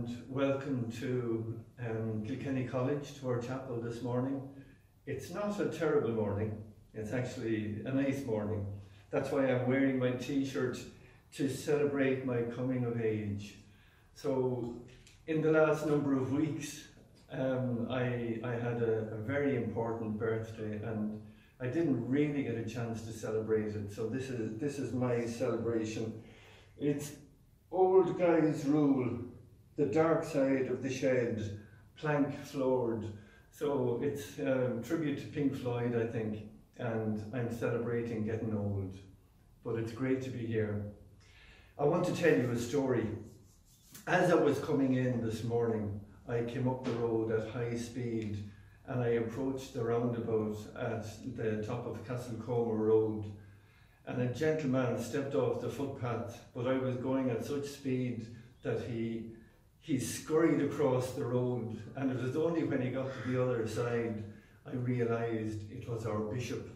and welcome to Kilkenny College, to our chapel this morning. It's not a terrible morning, it's actually a nice morning. That's why I'm wearing my t-shirt to celebrate my coming of age. So in the last number of weeks I had a very important birthday and I didn't really get a chance to celebrate it, so this is my celebration. It's old guys rule, the dark side of the shed, plank floored. So it's a tribute to Pink Floyd, I think, and I'm celebrating getting old. But it's great to be here. I want to tell you a story. As I was coming in this morning, I came up the road at high speed and I approached the roundabout at the top of Castlecoma Road, and a gentleman stepped off the footpath, but I was going at such speed that he scurried across the road, and it was only when he got to the other side I realised it was our bishop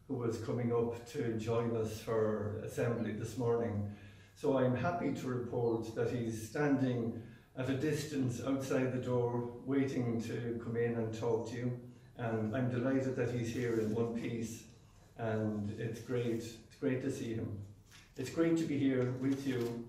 who was coming up to join us for assembly this morning. So I'm happy to report that he's standing at a distance outside the door waiting to come in and talk to you, and I'm delighted that he's here in one piece, and it's great to see him. It's great to be here with you.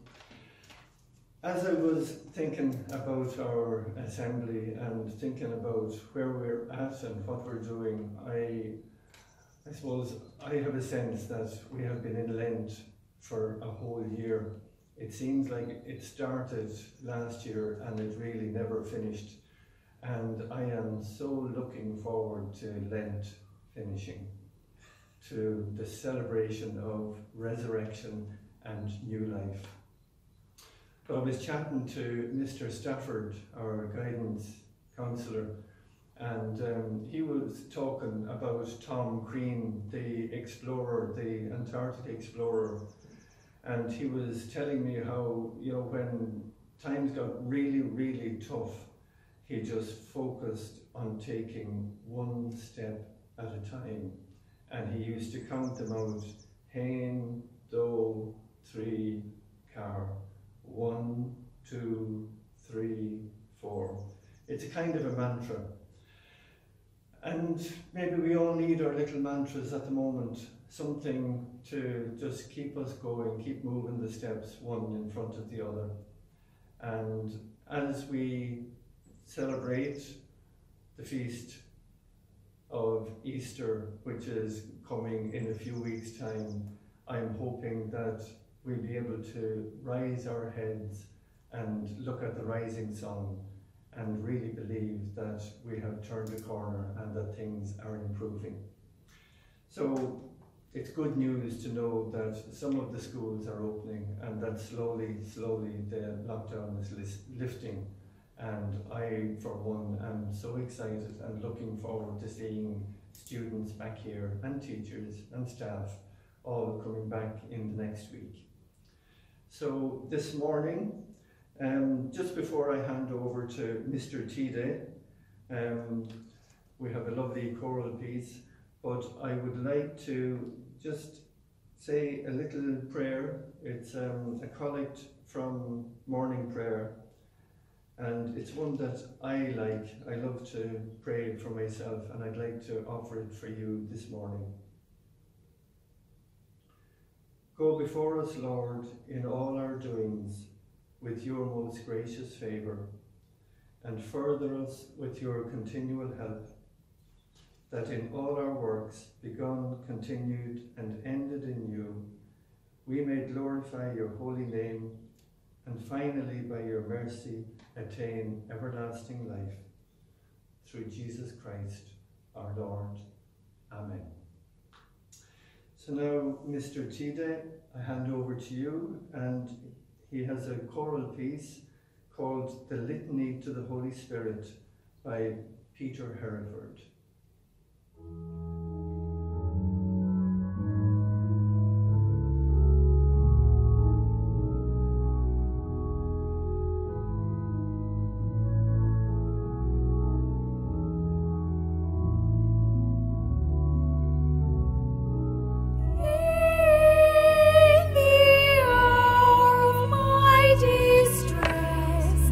As I was thinking about our assembly and thinking about where we're at and what we're doing, I suppose I have a sense that we have been in Lent for a whole year. It seems like it started last year and it really never finished. And I am so looking forward to Lent finishing, to the celebration of resurrection and new life. But I was chatting to Mr. Stafford, our guidance counsellor, and he was talking about Tom Crean, the explorer, the Antarctic explorer, and he was telling me how, when times got really, really tough, he just focused on taking one step at a time. And he used to count them out: Hain, Do, 3, Car. 1, 2, 3, 4. It's a kind of a mantra. And maybe we all need our little mantras at the moment, something to just keep us going, keep moving the steps one in front of the other. And as we celebrate the feast of Easter, which is coming in a few weeks' time, I'm hoping that we'll be able to raise our heads and look at the rising sun and really believe that we have turned a corner and that things are improving. So it's good news to know that some of the schools are opening and that slowly the lockdown is lifting. And I, for one, am so excited and looking forward to seeing students back here and teachers and staff all coming back in the next week. So this morning, just before I hand over to Mr. Tide, we have a lovely choral piece, but I would like to just say a little prayer. It's a collect from morning prayer, and it's one that I like. I love to pray for myself, and I'd like to offer it for you this morning. Go before us, Lord, in all our doings, with your most gracious favour, and further us with your continual help, that in all our works, begun, continued, and ended in you, we may glorify your holy name, and finally, by your mercy, attain everlasting life. Through Jesus Christ, our Lord. Amen. So now, Mr. Tide, I hand over to you, and he has a choral piece called The Litany to the Holy Spirit by Peter Hereford. Distress,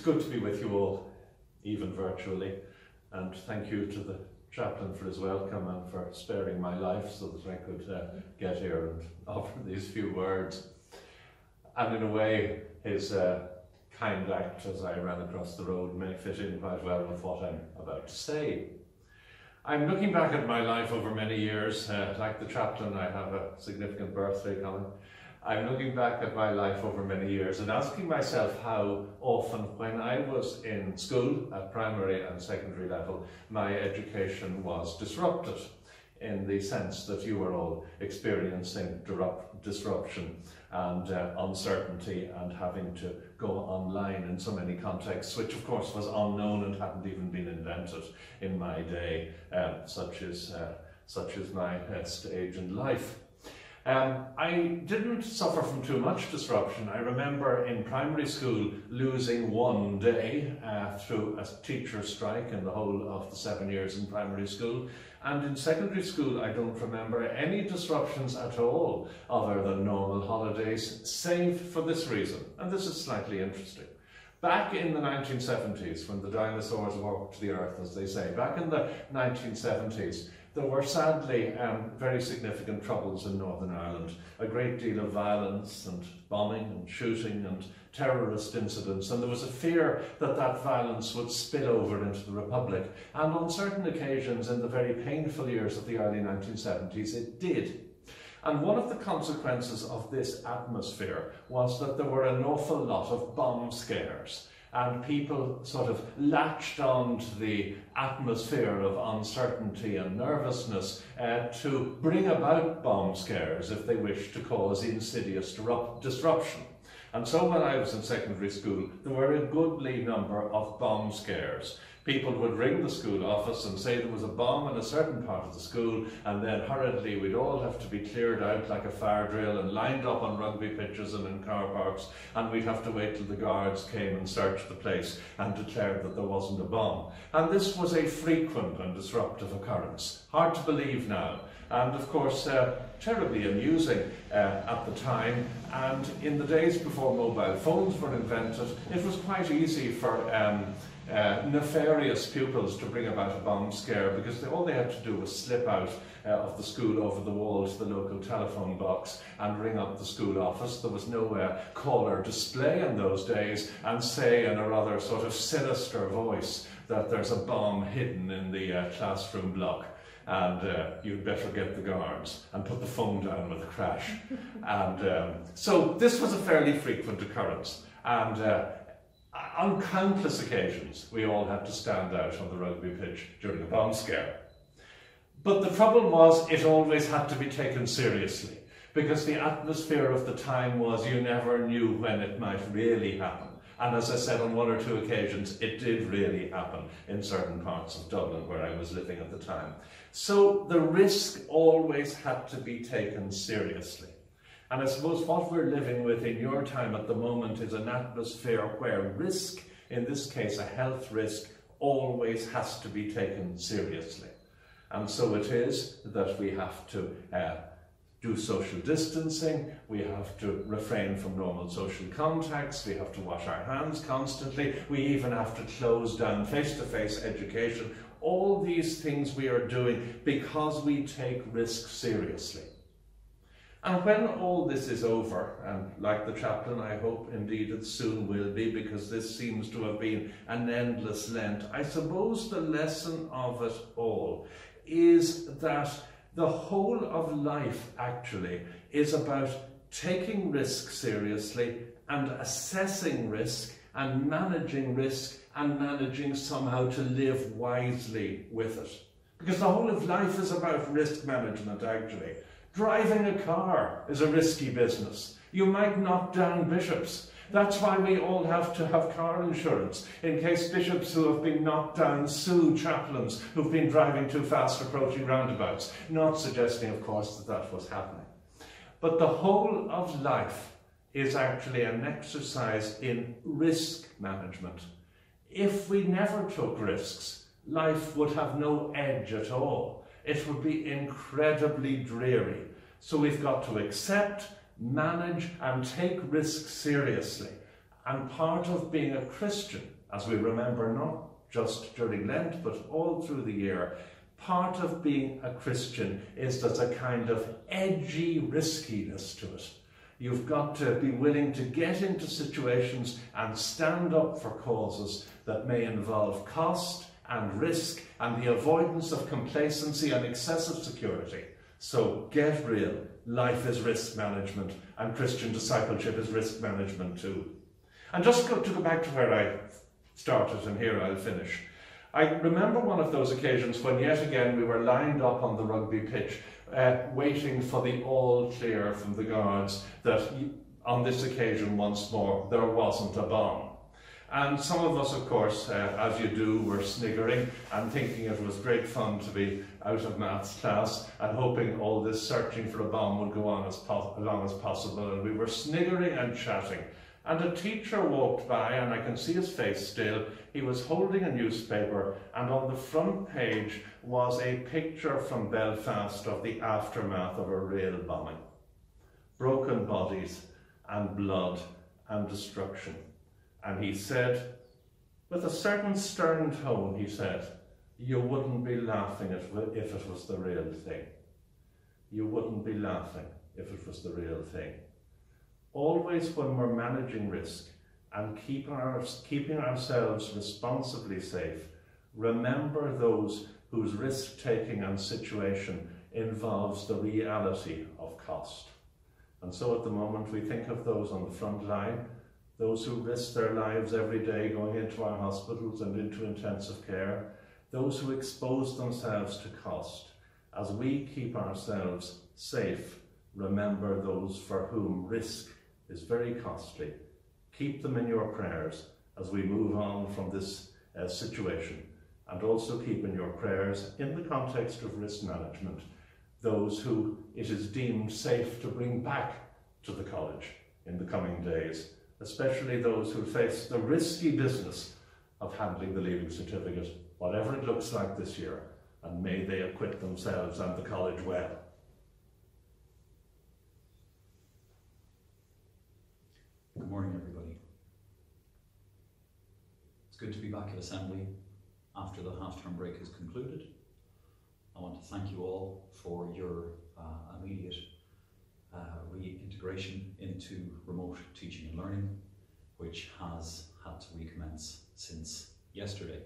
It's good to be with you all, even virtually, and thank you to the chaplain for his welcome and for sparing my life so that I could get here and offer these few words. And in a way, his kind act as I ran across the road may fit in quite well with what I'm about to say. I'm looking back at my life over many years. Like the chaplain, I have a significant birthday coming. I'm looking back at my life over many years and asking myself how often, when I was in school at primary and secondary level, my education was disrupted, in the sense that you were all experiencing disruption and uncertainty and having to go online in so many contexts, which of course was unknown and hadn't even been invented in my day, such is my stage in life. I didn't suffer from too much disruption. I remember in primary school losing one day through a teacher strike in the whole of the 7 years in primary school. And in secondary school, I don't remember any disruptions at all other than normal holidays, save for this reason. And this is slightly interesting. Back in the 1970s, when the dinosaurs walked the earth, as they say, back in the 1970s, there were sadly very significant troubles in Northern Ireland. A great deal of violence and bombing and shooting and terrorist incidents, and there was a fear that that violence would spill over into the Republic. And on certain occasions in the very painful years of the early 1970s, it did. And one of the consequences of this atmosphere was that there were an awful lot of bomb scares. And people sort of latched on to the atmosphere of uncertainty and nervousness to bring about bomb scares if they wished to cause insidious disruption. And so when I was in secondary school, there were a goodly number of bomb scares. People would ring the school office and say there was a bomb in a certain part of the school, and then hurriedly we'd all have to be cleared out like a fire drill and lined up on rugby pitches and in car parks, and we'd have to wait till the guards came and searched the place and declared that there wasn't a bomb. And this was a frequent and disruptive occurrence. Hard to believe now. And of course, terribly amusing at the time. And in the days before mobile phones were invented, it was quite easy for nefarious pupils to bring about a bomb scare, because all they had to do was slip out of the school over the wall to the local telephone box and ring up the school office. There was no caller display in those days, and say in a rather sort of sinister voice that there's a bomb hidden in the classroom block, and you'd better get the guards, and put the phone down with a crash. And so this was a fairly frequent occurrence, and on countless occasions we all had to stand out on the rugby pitch during a bomb scare. But the trouble was, it always had to be taken seriously, because the atmosphere of the time was you never knew when it might really happen. And as I said, on one or two occasions, it did really happen in certain parts of Dublin where I was living at the time. So the risk always had to be taken seriously. And I suppose what we're living with in your time at the moment is an atmosphere where risk, in this case a health risk, always has to be taken seriously. And so it is that we have to do social distancing, we have to refrain from normal social contacts, we have to wash our hands constantly, we even have to close down face-to-face education. All these things we are doing because we take risks seriously. And when all this is over, and like the chaplain, I hope indeed it soon will be, because this seems to have been an endless Lent, I suppose the lesson of it all is that the whole of life actually is about taking risk seriously and assessing risk and managing somehow to live wisely with it. Because the whole of life is about risk management actually. Driving a car is a risky business. You might knock down bishops. That's why we all have to have car insurance, in case bishops who have been knocked down sue chaplains who've been driving too fast approaching roundabouts. Not suggesting, of course, that that was happening. But the whole of life is actually an exercise in risk management. If we never took risks, life would have no edge at all. It would be incredibly dreary. So we've got to accept, manage and take risks seriously. And part of being a Christian as we remember not just during Lent, but all through the year, part of being a Christian is there's a kind of edgy riskiness to it. You've got to be willing to get into situations and stand up for causes that may involve cost and risk and the avoidance of complacency and excessive security. So get real. Life is risk management, and Christian discipleship is risk management too. And just to go back to where I started, and here I'll finish. I remember one of those occasions when yet again we were lined up on the rugby pitch, waiting for the all clear from the guards that on this occasion once more there wasn't a bomb. And some of us, of course, as you do, were sniggering and thinking it was great fun to be out of maths class and hoping all this searching for a bomb would go on as long as possible. And we were sniggering and chatting. And a teacher walked by, and I can see his face still. He was holding a newspaper, and on the front page was a picture from Belfast of the aftermath of a rail bombing. Broken bodies and blood and destruction. And he said, with a certain stern tone, he said, "You wouldn't be laughing if it was the real thing. You wouldn't be laughing if it was the real thing." Always when we're managing risk and keeping ourselves responsibly safe, remember those whose risk-taking and situation involves the reality of cost. And so at the moment we think of those on the front line, those who risk their lives every day going into our hospitals and into intensive care, those who expose themselves to cost. As we keep ourselves safe, remember those for whom risk is very costly. Keep them in your prayers as we move on from this situation, and also keep in your prayers, in the context of risk management, those who it is deemed safe to bring back to the college in the coming days, especially those who face the risky business of handling the Leaving Certificate, whatever it looks like this year, and may they acquit themselves and the college well. Good morning, everybody. It's good to be back at Assembly after the half-term break has concluded. I want to thank you all for your immediate reintegration into remote teaching and learning, which has had to recommence since yesterday.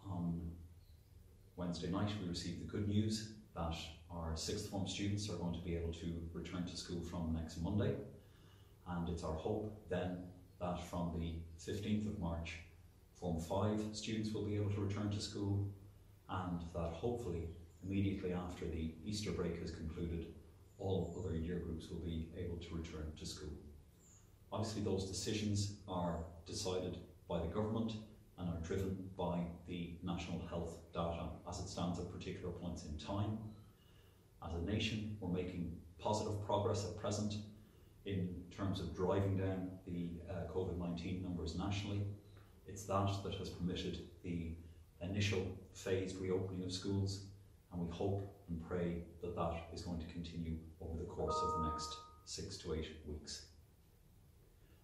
On Wednesday night, we received the good news that our sixth form students are going to be able to return to school from next Monday, and it's our hope then that from the 15th of March, Form 5 students will be able to return to school, and that hopefully immediately after the Easter break has concluded, all other year groups will be able to return to school. Obviously those decisions are decided by the government and are driven by the national health data as it stands at particular points in time. As a nation, we're making positive progress at present in terms of driving down the COVID-19 numbers nationally. It's that has permitted the initial phased reopening of schools, and we hope and pray that that is going to continue over the course of the next 6 to 8 weeks.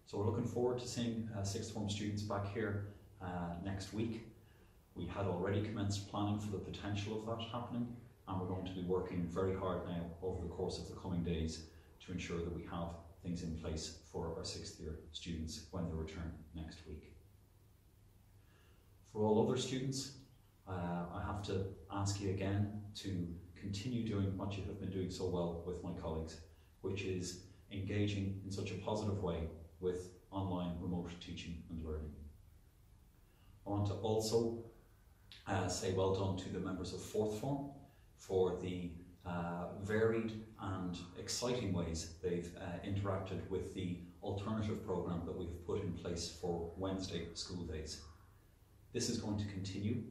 So we're looking forward to seeing sixth form students back here next week. We had already commenced planning for the potential of that happening, and we're going to be working very hard now over the course of the coming days to ensure that we have things in place for our sixth year students when they return next week. For all other students, I have to ask you again to continue doing what you have been doing so well with my colleagues, which is engaging in such a positive way with online remote teaching and learning. I want to also say well done to the members of fourth form for the varied and exciting ways they've interacted with the alternative programme that we've put in place for Wednesday school days. This is going to continue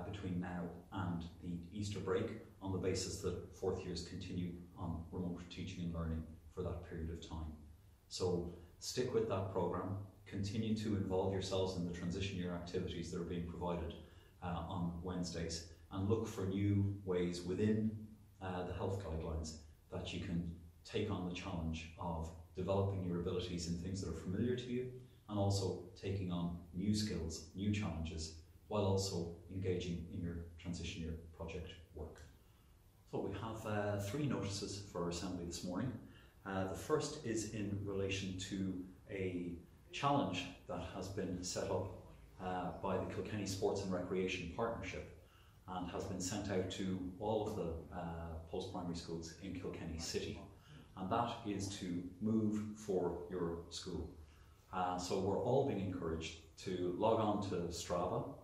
between now and the Easter break on the basis that fourth years continue on remote teaching and learning for that period of time. So stick with that programme, continue to involve yourselves in the transition year activities that are being provided on Wednesdays, and look for new ways within the health guidelines that you can take on the challenge of developing your abilities in things that are familiar to you and also taking on new skills, new challenges, while also engaging in your transition year project work. So we have 3 notices for our assembly this morning. The first is in relation to a challenge that has been set up by the Kilkenny Sports and Recreation Partnership and has been sent out to all of the post-primary schools in Kilkenny City, and that is to move for your school. So we're all being encouraged to log on to Strava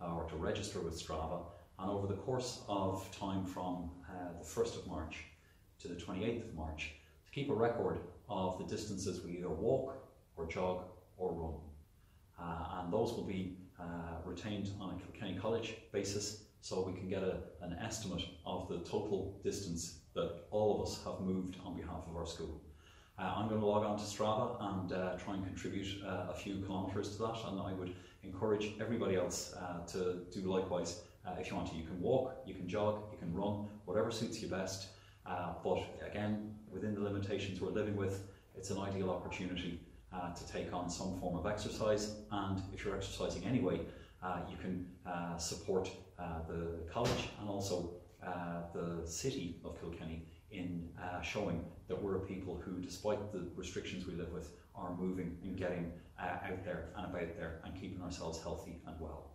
or to register with Strava, and over the course of time from the 1st of March to the 28th of March to keep a record of the distances we either walk or jog or run. And those will be retained on a Kilkenny College basis, so we can get an estimate of the total distance that all of us have moved on behalf of our school. I'm going to log on to Strava and try and contribute a few kilometres to that, and I would encourage everybody else to do likewise. If you want to, you can walk, you can jog, you can run, whatever suits you best. But again, within the limitations we're living with, it's an ideal opportunity to take on some form of exercise, and if you're exercising anyway, you can support the college and also the city of Kilkenny in showing that we're a people who, despite the restrictions we live with, are moving and getting out there and about there and keeping ourselves healthy and well.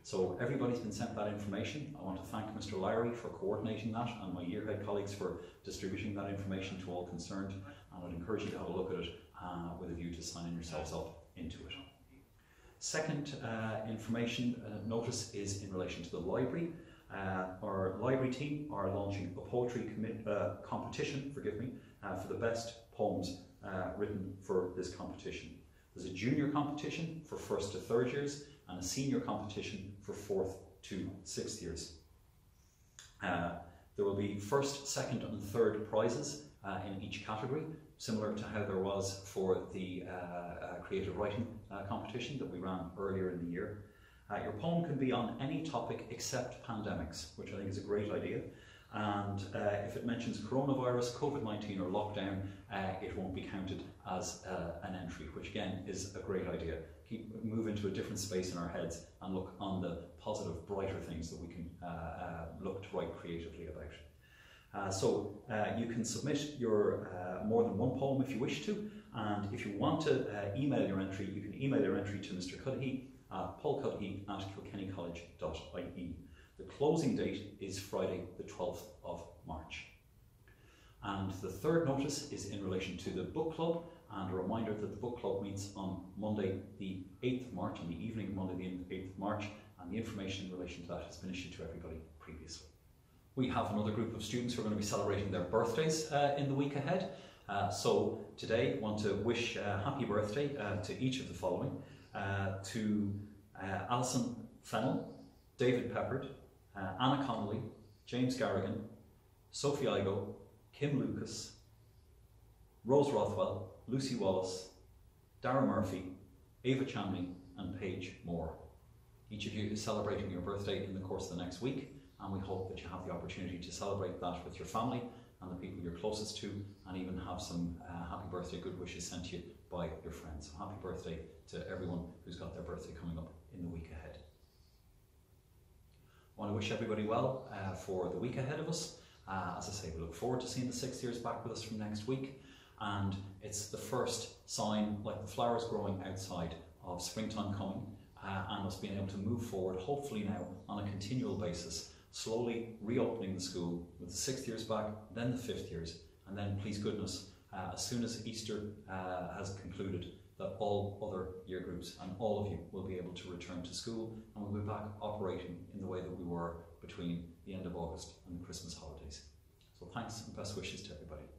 So everybody's been sent that information. I want to thank Mr. Lowry for coordinating that and my yearhead colleagues for distributing that information to all concerned, and I'd encourage you to have a look at it with a view to signing yourselves up into it. Second information notice is in relation to the library. Our library team are launching a poetry competition, for the best poems written for this competition. There's a junior competition for 1st to 3rd years and a senior competition for 4th to 6th years. There will be 1st, 2nd and 3rd prizes in each category, similar to how there was for the creative writing competition that we ran earlier in the year. Your poem can be on any topic except pandemics, which I think is a great idea. And if it mentions coronavirus, COVID-19 or lockdown, it won't be counted as an entry, which again is a great idea. Move into a different space in our heads and look on the positive, brighter things that we can look to write creatively about. So you can submit your more than one poem if you wish to, and if you want to email your entry, you can email your entry to Mr. Cuddihy at paulcuddihy@kilkennycollege.ie. The closing date is Friday the 12th of March. And the third notice is in relation to the book club, and a reminder that the book club meets on Monday the 8th of March, on the evening of Monday the 8th of March, and the information in relation to that has been issued to everybody previously. We have another group of students who are going to be celebrating their birthdays in the week ahead. So today I want to wish a happy birthday to each of the following. To Alison Fennell, David Peppard, Anna Connolly, James Garrigan, Sophie Igo, Kim Lucas, Rose Rothwell, Lucy Wallace, Dara Murphy, Ava Chamney and Paige Moore. Each of you is celebrating your birthday in the course of the next week, and we hope that you have the opportunity to celebrate that with your family and the people you're closest to, and even have some happy birthday good wishes sent to you by your friends. So happy birthday to everyone who's got their birthday coming up in the week ahead. I want to wish everybody well for the week ahead of us. As I say, we look forward to seeing the 6th years back with us from next week, and it's the first sign, like the flowers growing outside, of springtime coming and us being able to move forward, hopefully now on a continual basis, slowly reopening the school with the 6th years back, then the 5th years, and then, please goodness, as soon as Easter has concluded, that all other year groups and all of you will be able to return to school, and we'll be back operating in the way that we were between the end of August and the Christmas holidays. So thanks and best wishes to everybody.